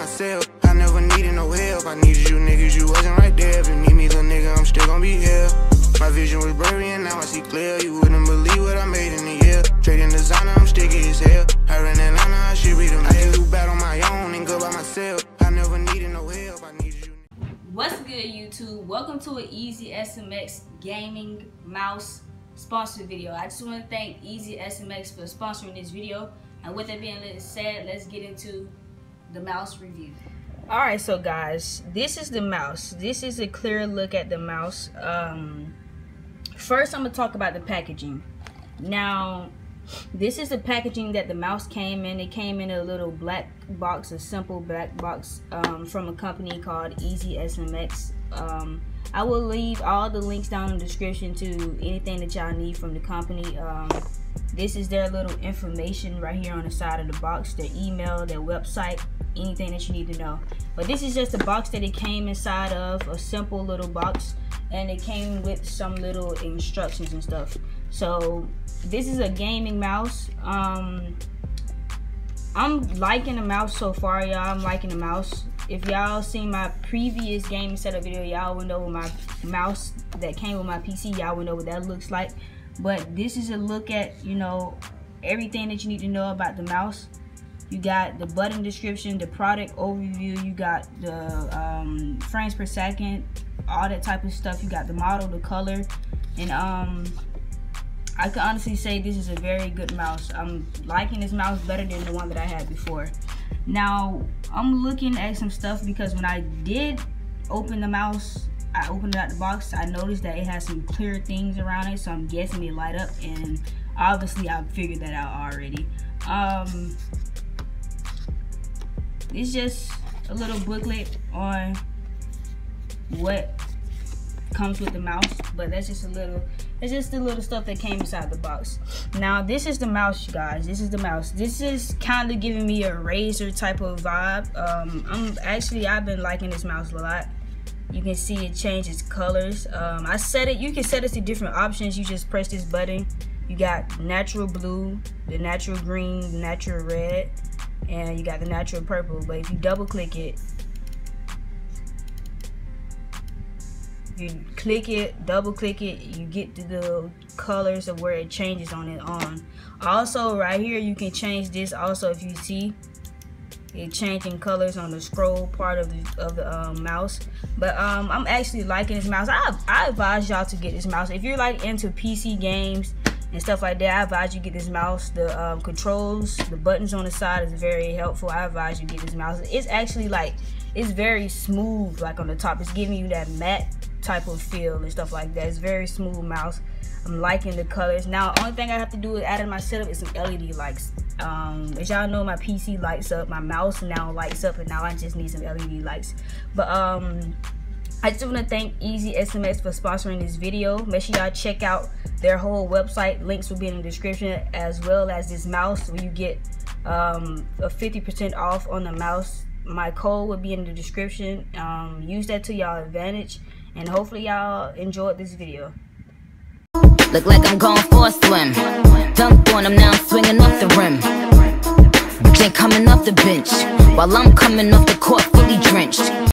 myself. I never needed no help. I needed you niggas, you wasn't right there. If you need me, little nigga, I'm still gonna be here. My vision was blurry and now I see clear. You wouldn't believe what I made in a year. Trading designer, I'm sticky as hell. Her in Atlanta, I should be the man. I can do bad on my own and go by myself. I never needed no help. I needed you. What's good, YouTube? Welcome to an EasySMX gaming mouse sponsored video. I just want to thank EasySMX for sponsoring this video. And with that being said, let's get into the mouse review. Alright, so guys, this is the mouse. This is a clear look at the mouse. First, I'm going to talk about the packaging. Now, this is the packaging that the mouse came in. It came in a little black box, a simple black box from a company called EasySMX. I will leave all the links down in the description to anything that y'all need from the company. This is their little information right here on the side of the box, their email, their website, anything that you need to know. But this is just a box that it came inside of, a simple little box, and it came with some little instructions and stuff. So this is a gaming mouse. I'm liking the mouse so far, y'all. I'm liking the mouse. If y'all seen my previous gaming setup video, y'all will know my mouse that came with my PC. Y'all will know what that looks like. But this is a look at, you know, everything that you need to know about the mouse. You got the button description, the product overview, you got the frames per second, all that type of stuff. You got the model, the color, and I can honestly say this is a very good mouse. I'm liking this mouse better than the one that I had before. Now, I'm looking at some stuff because when I did open the mouse, I opened it out the box, I noticed that it has some clear things around it, so I'm guessing it light up, and obviously I figured that out already. It's just a little booklet on what comes with the mouse, but that's just a little, it's just the little stuff that came inside the box. Now this is the mouse, you guys. This is the mouse. This is kind of giving me a Razer type of vibe. I've been liking this mouse a lot. You can see it changes colors. I set it, you can set it to different options. You just press this button. You got natural blue, the natural green, the natural red, and you got the natural purple. But if you double click it, you click it, double click it, you get the colors of where it changes on it on. Also right here you can change this also. If you see it changing colors on the scroll part of the mouse. But I'm actually liking this mouse. I advise y'all to get this mouse if you're like into PC games and stuff like that. I advise you get this mouse. The controls, the buttons on the side is very helpful. I advise you get this mouse. It's actually like, it's very smooth, like on the top. It's giving you that matte type of feel and stuff like that. It's very smooth mouse. I'm liking the colors. Now, only thing I have to do is add in my setup is some LED lights. As y'all know, my PC lights up, my mouse now lights up, and now I just need some LED lights. But I just want to thank EasySMX for sponsoring this video. Make sure y'all check out their whole website. Links will be in the description, as well as this mouse where you get a 50% off on the mouse. My code will be in the description. Use that to y'all advantage, and hopefully y'all enjoyed this video. Look like I'm going for a swim. Dunk on him, now I'm swinging off the rim. Bitch ain't coming off the bench while I'm coming off the court fully drenched.